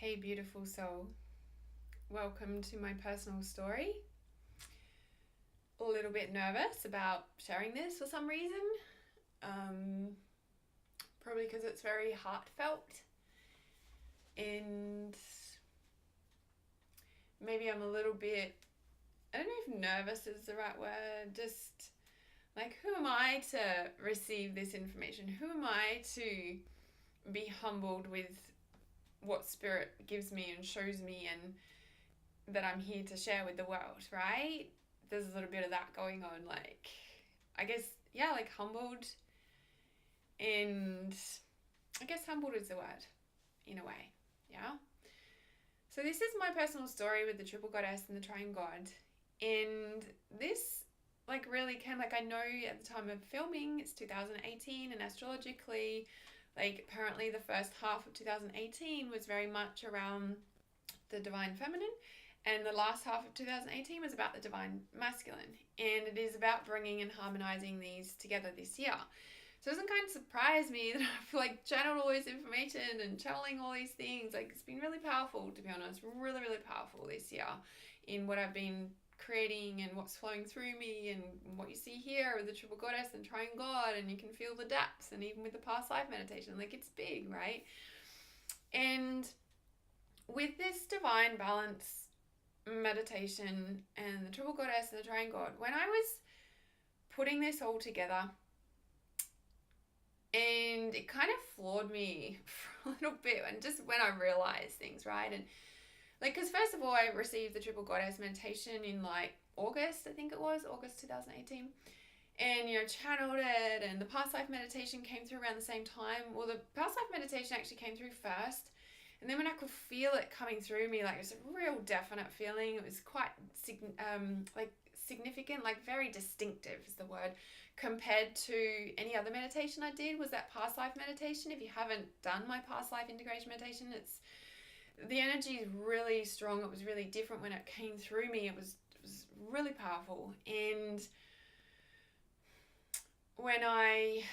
Hey, beautiful soul. Welcome to my personal story. A little bit nervous about sharing this for some reason. Probably because it's very heartfelt. And maybe I'm a little bit, I don't know if nervous is the right word, just like, who am I to receive this information? Who am I to be humbled with what Spirit gives me and shows me and that I'm here to share with the world, right? There's a little bit of that going on, like, I guess, yeah, like humbled, and I guess humbled is the word, in a way, yeah? So this is my personal story with the Triple Goddess and the Triune God, and this, like, really came, like, I know at the time of filming, it's 2018, and astrologically, like, apparently the first half of 2018 was very much around the divine feminine, and the last half of 2018 was about the divine masculine. And it is about bringing and harmonizing these together this year. So it doesn't kind of surprise me that I've like channeled all this information and channeling all these things. Like, it's been really powerful, to be honest. Really, really powerful this year in what I've been creating and what's flowing through me, and what you see here with the Triple Goddess and Triune God, and you can feel the depths, and even with the past life meditation, like, it's big, right? And with this divine balance meditation and the Triple Goddess and the Triune God, when I was putting this all together, and it kind of floored me for a little bit, and just when I realized things, right? And like, because first of all, I received the Triple Goddess meditation in like August, I think it was August 2018, and channeled it, and the past life meditation came through around the same time. Well, the past life meditation actually came through first, and then when I could feel it coming through me, like, it was a real definite feeling. It was quite significant, like very distinctive is the word, compared to any other meditation I did, was that past life meditation. If you haven't done my past life integration meditation, the energy is really strong. It was really different when it came through me. It was really powerful. And when I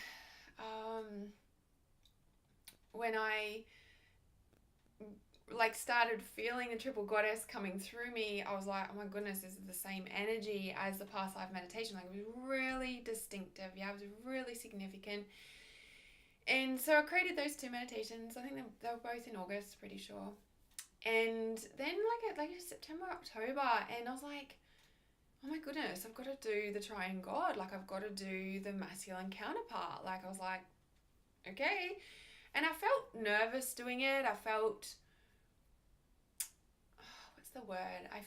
like started feeling the Triple Goddess coming through me, I was like, oh my goodness, this is the same energy as the past life meditation. Like, it was really distinctive. Yeah, it was really significant. And so I created those two meditations. I think they were both in August, pretty sure. And then like September, October, and I was like, oh my goodness, I've got to do the Triune God. Like, I've got to do the masculine counterpart. Like, I was like, okay. And I felt nervous doing it. I felt, what's the word? I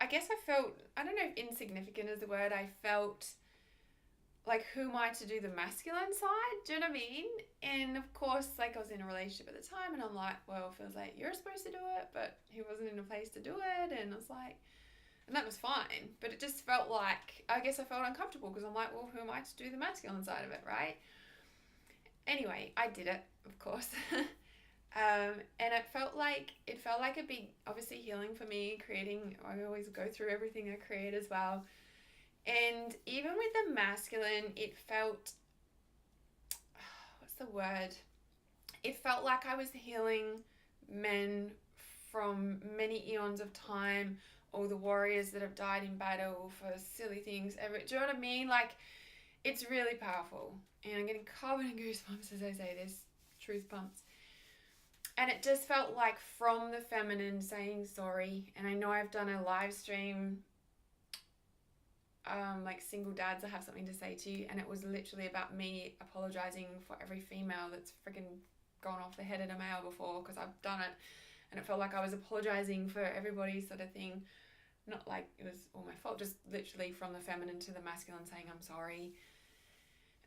guess I felt, I don't know if insignificant is the word. I felt like, who am I to do the masculine side? Do you know what I mean? And of course, like, I was in a relationship at the time, and I'm like, well, it feels like you're supposed to do it, but he wasn't in a place to do it. And I was like, and that was fine, but it just felt like, I guess I felt uncomfortable, because I'm like, well, who am I to do the masculine side of it, right? Anyway, I did it, of course. And it felt like a big, obviously, healing for me, creating. I always go through everything I create as well. And even with the masculine, it felt, what's the word? It felt like I was healing men from many eons of time, all the warriors that have died in battle for silly things. Do you know what I mean? Like, it's really powerful. And I'm getting covered in goosebumps as I say this, truth bumps. And it just felt like from the feminine saying sorry. And I know I've done a live stream, like, single dads, I have something to say to you, and it was literally about me apologizing for every female that's freaking gone off the head of a male before, because I've done it, and it felt like I was apologizing for everybody, sort of thing. Not like it was all my fault, just literally from the feminine to the masculine saying I'm sorry.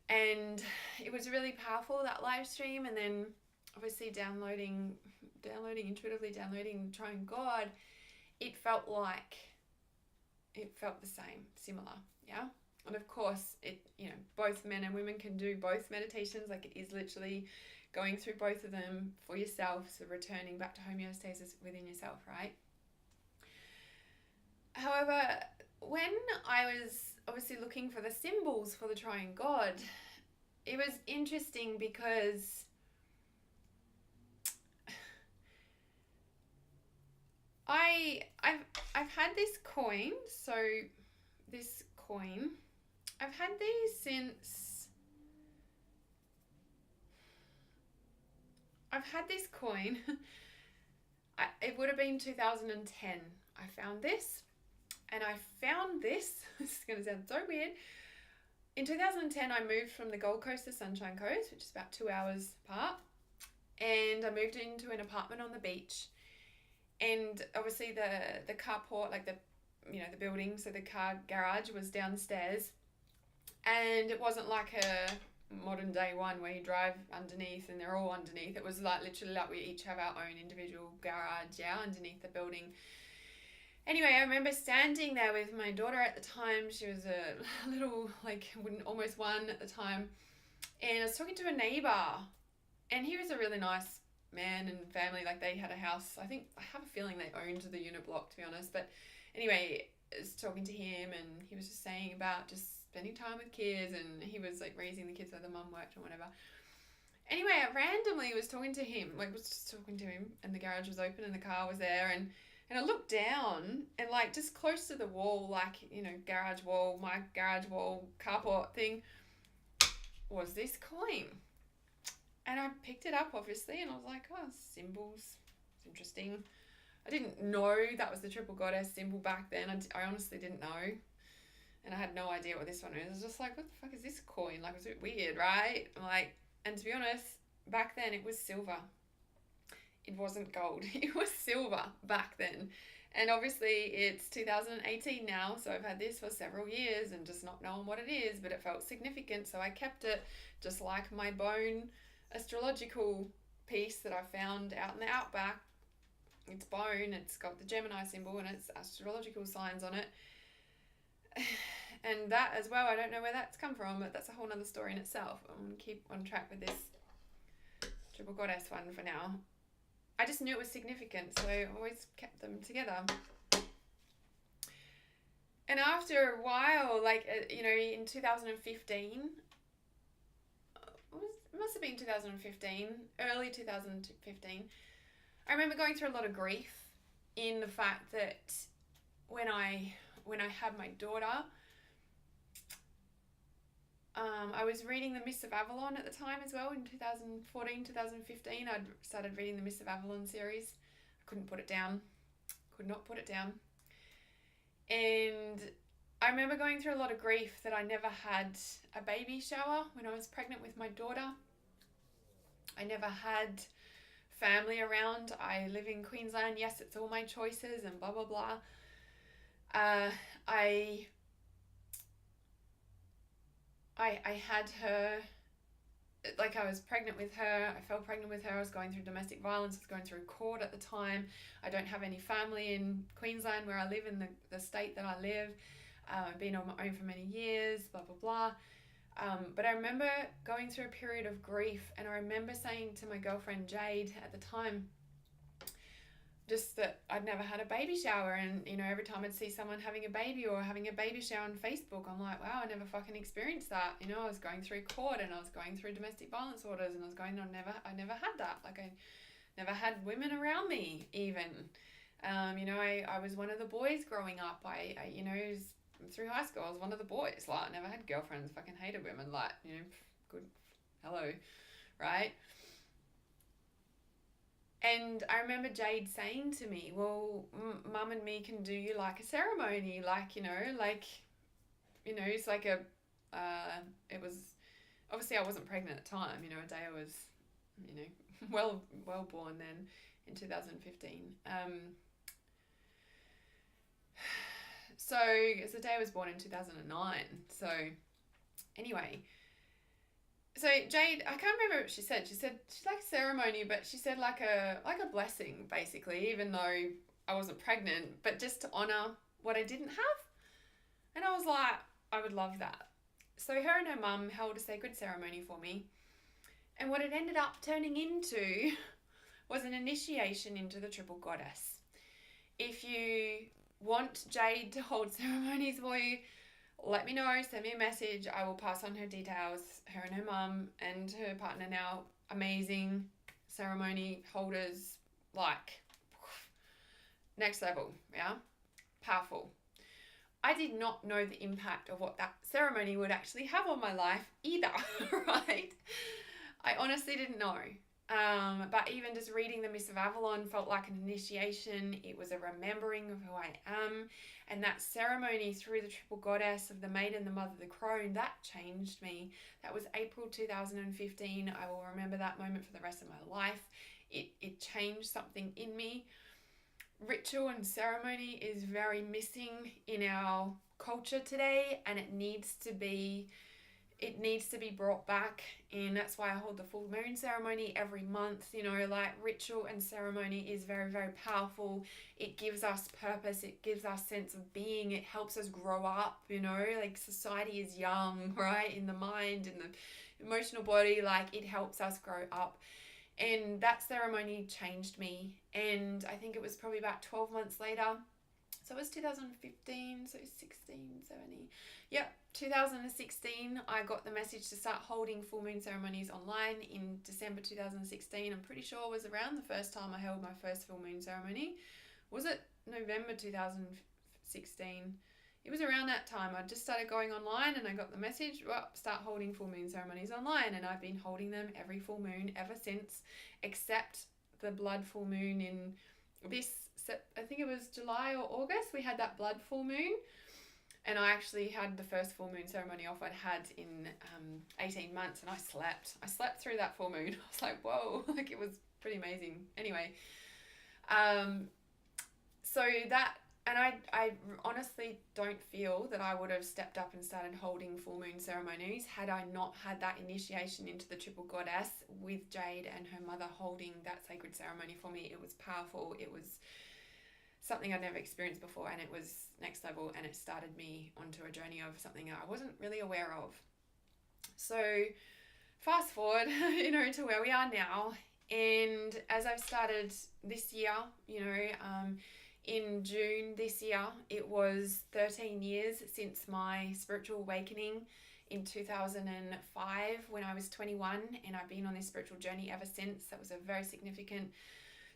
And it was really powerful, that live stream. And then obviously downloading Triune God, it felt the same, similar, yeah? And of course, both men and women can do both meditations. Like, it is literally going through both of them for yourself, so returning back to homeostasis within yourself, right? However, when I was obviously looking for the symbols for the Triune God, it was interesting because I've had this coin. So this coin, I've had these since. I've had this coin. It would have been 2010. I found this. And I found this. This is going to sound so weird. In 2010, I moved from the Gold Coast to Sunshine Coast, which is about 2 hours apart. And I moved into an apartment on the beach. And obviously the carport, like the building, so the car garage was downstairs. And it wasn't like a modern day one where you drive underneath and they're all underneath. It was like literally like we each have our own individual garage, underneath the building. Anyway, I remember standing there with my daughter at the time. She was a little, almost one at the time. And I was talking to a neighbour. And he was a really nice man and family. Like, they had a house. I have a feeling they owned the unit block, to be honest. But anyway, I was talking to him and he was just saying about just spending time with kids. And he was, like, raising the kids so the mum worked or whatever. Anyway, I randomly was talking to him. And the garage was open and the car was there. And I looked down and, like, just close to the wall, like, garage wall, my garage wall, carport thing, was this coin. And I picked it up, obviously, and I was like, oh, symbols. It's interesting. I didn't know that was the Triple Goddess symbol back then. I honestly didn't know. And I had no idea what this one was. I was just like, what the fuck is this coin? Like, it was a bit weird, right? And to be honest, back then it was silver. It wasn't gold. It was silver back then. And obviously it's 2018 now, so I've had this for several years and just not knowing what it is, but it felt significant, so I kept it, just like my bone astrological piece that I found out in the outback. It's bone, it's got the Gemini symbol and it's astrological signs on it. And that as well, I don't know where that's come from, but that's a whole nother story in itself. I'm going to keep on track with this Triple Goddess one for now. I just knew it was significant, so I always kept them together. And after a while, in 2015, it must have been 2015, early 2015, I remember going through a lot of grief in the fact that when I had my daughter, I was reading The Mists of Avalon at the time as well in 2014, 2015. I'd started reading the Mists of Avalon series. I couldn't put it down. Could not put it down. And I remember going through a lot of grief that I never had a baby shower when I was pregnant with my daughter. I never had family around. I live in Queensland. Yes, it's all my choices and blah, blah, blah. I had her, like, I was pregnant with her. I fell pregnant with her. I was going through domestic violence. I was going through court at the time. I don't have any family in Queensland where I live, in the state that I live. I've been on my own for many years, blah, blah, blah. But I remember going through a period of grief, and I remember saying to my girlfriend Jade at the time, just that I'd never had a baby shower, and every time I'd see someone having a baby or having a baby shower on Facebook, I'm like, wow, I never fucking experienced that. I was going through court and I was going through domestic violence orders, and I never had that. Like, I never had women around me even. I was one of the boys growing up. Through high school, I was one of the boys. Like, I never had girlfriends. Fucking hated women. Like, good, hello, right? And I remember Jade saying to me, well, Mum and me can do you like a ceremony, it's like a, it was, obviously I wasn't pregnant at the time, Adaya was, well born then in 2015. So Adaya was born in 2009. So anyway, so Jade, I can't remember what she said. She said she's like a ceremony, but she said like a blessing, basically, even though I wasn't pregnant, but just to honour what I didn't have. And I was like, I would love that. So her and her mum held a sacred ceremony for me. And what it ended up turning into was an initiation into the Triple Goddess. If you want Jade to hold ceremonies for you, let me know, send me a message. I will pass on her details. Her and her mum and her partner now, amazing ceremony holders, like next level, yeah? Powerful. I did not know the impact of what that ceremony would actually have on my life either, right? I honestly didn't know. But even just reading the Miss of Avalon felt like an initiation. It was a remembering of who I am. And that ceremony through the Triple Goddess of the Maiden, the Mother, the Crone, that changed me. That was April 2015. I will remember that moment for the rest of my life. It changed something in me. Ritual and ceremony is very missing in our culture today, and it needs to be brought back. And that's why I hold the full moon ceremony every month. Like, ritual and ceremony is very, very powerful. It gives us purpose, it gives us sense of being, it helps us grow up. Like, society is young, right, in the mind, in the emotional body. Like, it helps us grow up. And that ceremony changed me. And I think it was probably about 12 months later. So it was 2015, so 16, 17. Yep, 2016, I got the message to start holding full moon ceremonies online in December 2016. I'm pretty sure it was around the first time I held my first full moon ceremony. Was it November 2016? It was around that time. I just started going online and I got the message, well, start holding full moon ceremonies online. And I've been holding them every full moon ever since, except the blood full moon in this, I think it was July or August. We had that blood full moon. And I actually had the first full moon ceremony off I'd had in 18 months. And I slept through that full moon. I was like, whoa, like, it was pretty amazing. Anyway, so that, and I honestly don't feel that I would have stepped up and started holding full moon ceremonies had I not had that initiation into the Triple Goddess with Jade and her mother holding that sacred ceremony for me. It was powerful. It was something I'd never experienced before, and it was next level, and it started me onto a journey of something I wasn't really aware of. So fast forward, to where we are now. And as I've started this year, in June this year, it was 13 years since my spiritual awakening in 2005 when I was 21, and I've been on this spiritual journey ever since. That was a very significant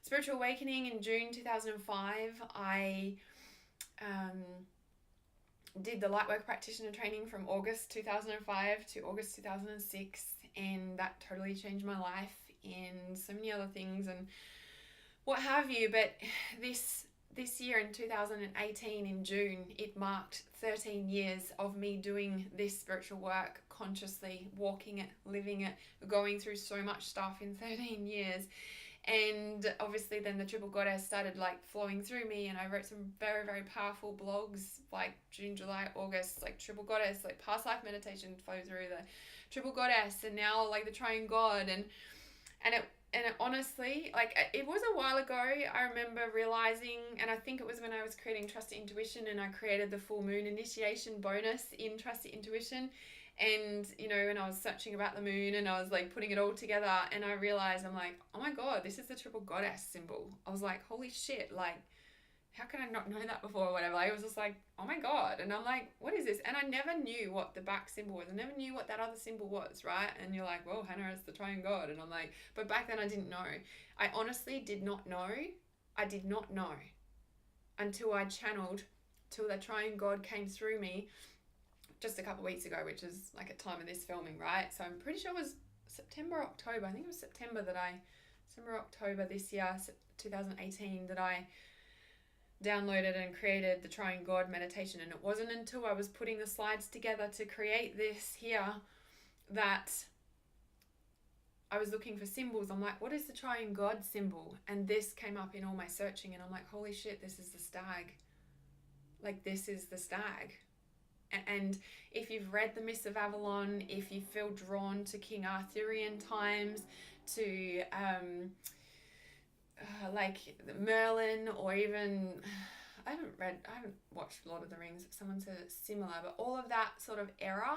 spiritual awakening. In June 2005, I did the Lightwork Practitioner training from August 2005 to August 2006, and that totally changed my life and so many other things and what have you. But this year in 2018 in June, it marked 13 years of me doing this spiritual work consciously, walking it, living it, going through so much stuff in 13 years. And obviously then the Triple Goddess started like flowing through me, and I wrote some very, very powerful blogs like June, July, August, like Triple Goddess, like past life meditation flow through the Triple Goddess, and now like the Triune God. And it honestly, like, it was a while ago, I remember realizing, and I think it was when I was creating Trusted Intuition, and I created the full moon initiation bonus in Trusted Intuition. And, when I was searching about the moon and I was like putting it all together, and I realized, I'm like, oh my God, this is the Triple Goddess symbol. I was like, holy shit, like, how can I not know that before or whatever? Like, it was just like, oh my God. And I'm like, what is this? And I never knew what the back symbol was. I never knew what that other symbol was, right? And you're like, well, Hannah, it's the Triune God. And I'm like, but back then I didn't know. I honestly did not know. I did not know until I channeled, till the Triune God came through me just a couple of weeks ago, which is like at time of this filming, right? So I'm pretty sure it was September, October. I think it was September, October this year, 2018, that I downloaded and created the Triune God meditation. And it wasn't until I was putting the slides together to create this here that I was looking for symbols. I'm like, what is the Triune God symbol? And this came up in all my searching, and I'm like, holy shit, this is the stag. Like, this is the stag. And if you've read the Miss of Avalon, if you feel drawn to King Arthurian times, to like Merlin, or even, I haven't watched Lord of the Rings, someone said it's similar, but all of that sort of era,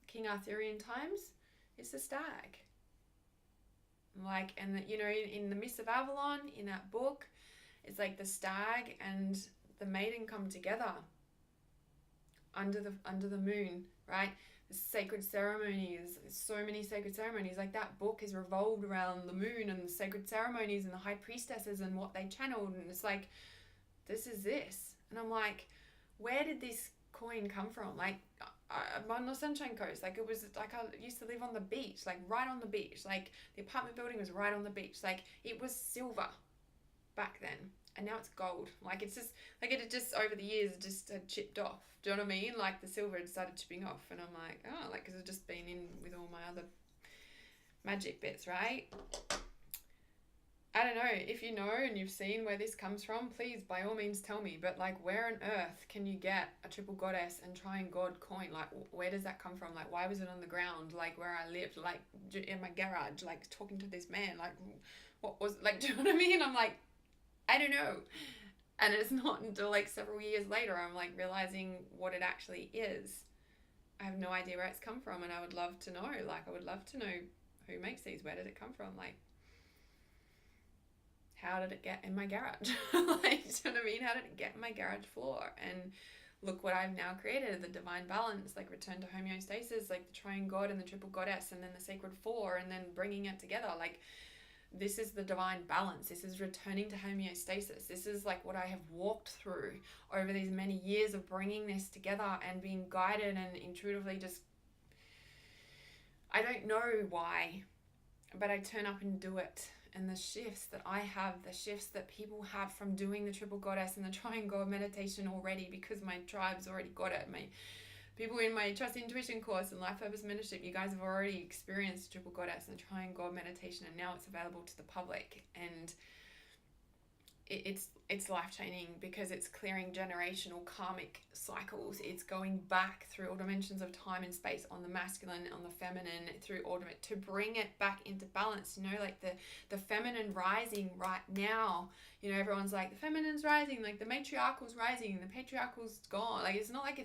King Arthurian times, it's the stag. Like, and in the Miss of Avalon, in that book, it's like the stag and the maiden come together under the moon, right? sacred ceremonies, so many sacred ceremonies. Like that book is revolved around the moon and the sacred ceremonies and the high priestesses and what they channeled, and it's like, this is this. And I'm like, where did this coin come from? Like, I'm on the Sunshine Coast. Like, it was like, I used to live on the beach, like right on the beach. Like, the apartment building was right on the beach. Like, it was silver back then, and now it's gold. Like, it's just like, it had just over the years just had chipped off. Do you know what I mean? Like, the silver had started chipping off, and I'm like, oh, like, because it's just been in with all my other magic bits, right? I don't know, if you know and you've seen where this comes from, please by all means tell me. But like, where on earth can you get a Triple Goddess and Triune God coin? Like, where does that come from? Like, why was it on the ground, like where I lived, like in my garage, like talking to this man? Like, what was, like, do you know what I mean? I'm like, I don't know. And it's not until like several years later I'm like realizing what it actually is. I have no idea where it's come from, and I would love to know. Like, I would love to know who makes these. Where did it come from? Like, how did it get in my garage? Like, do you know what I mean? How did it get in my garage floor? And look what I've now created, the divine balance, like return to homeostasis, like the Triune God and the Triple Goddess, and then the Sacred Four, and then bringing it together. Like, this is the divine balance. This is returning to homeostasis. This is like what I have walked through over these many years of bringing this together and being guided and intuitively just, I don't know why, but I turn up and do it. And the shifts that I have, the shifts that people have from doing the Triple Goddess and the Triune God meditation already, because my tribe's already got it. My people in my Trust Intuition course and Life Purpose Mentorship, you guys have already experienced Triple Goddess and Triune God meditation, and now it's available to the public. And it's life-changing, because it's clearing generational karmic cycles. It's going back through all dimensions of time and space on the masculine, on the feminine, through all to bring it back into balance. You know, like the feminine rising right now. You know, everyone's like, the feminine's rising, like the matriarchal's rising, the patriarchal's gone. Like, it's not like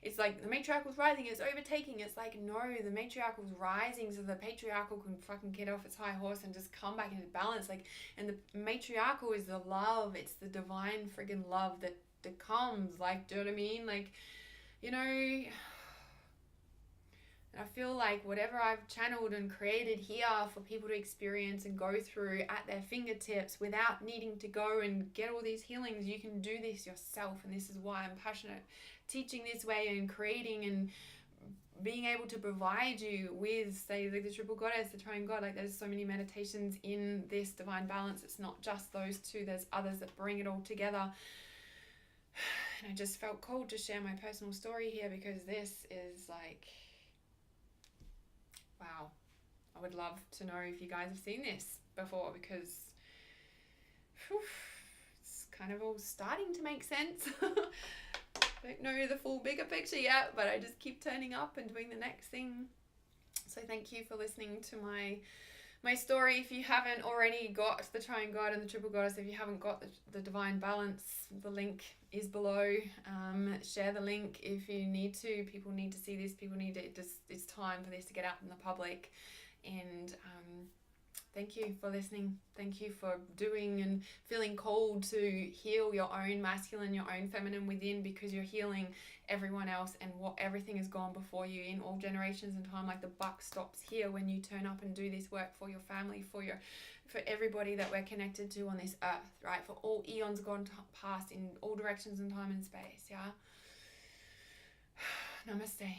it's like the matriarchal's rising, it's overtaking. It's like, no, the matriarchal's rising so the patriarchal can fucking get off its high horse and just come back into balance. Like, and the matriarchal is the love. It's the divine friggin' love that comes. Like, do you know what I mean? Like, you know, and I feel like whatever I've channeled and created here for people to experience and go through at their fingertips without needing to go and get all these healings, you can do this yourself. And this is why I'm passionate teaching this way and creating and being able to provide you with, say, like the Triple Goddess, the Triune God. Like, there's so many meditations in this divine balance. It's not just those two, there's others that bring it all together. And I just felt called to share my personal story here, because this is like, wow. I would love to know if you guys have seen this before, because whew, it's kind of all starting to make sense. Don't know the full bigger picture yet, but I just keep turning up and doing the next thing. So thank you for listening to my story. If you haven't already got the Triune God and the Triple Goddess, if you haven't got the divine balance, the link is below. Share the link if you need to. People need to see this. People need it. It's time for this to get out in the public. And thank you for listening. Thank you for doing and feeling called to heal your own masculine, your own feminine within, because you're healing everyone else, and what everything has gone before you in all generations and time. Like, the buck stops here when you turn up and do this work for your family, for everybody that we're connected to on this earth, right? For all eons gone past in all directions and time and space, yeah? Namaste.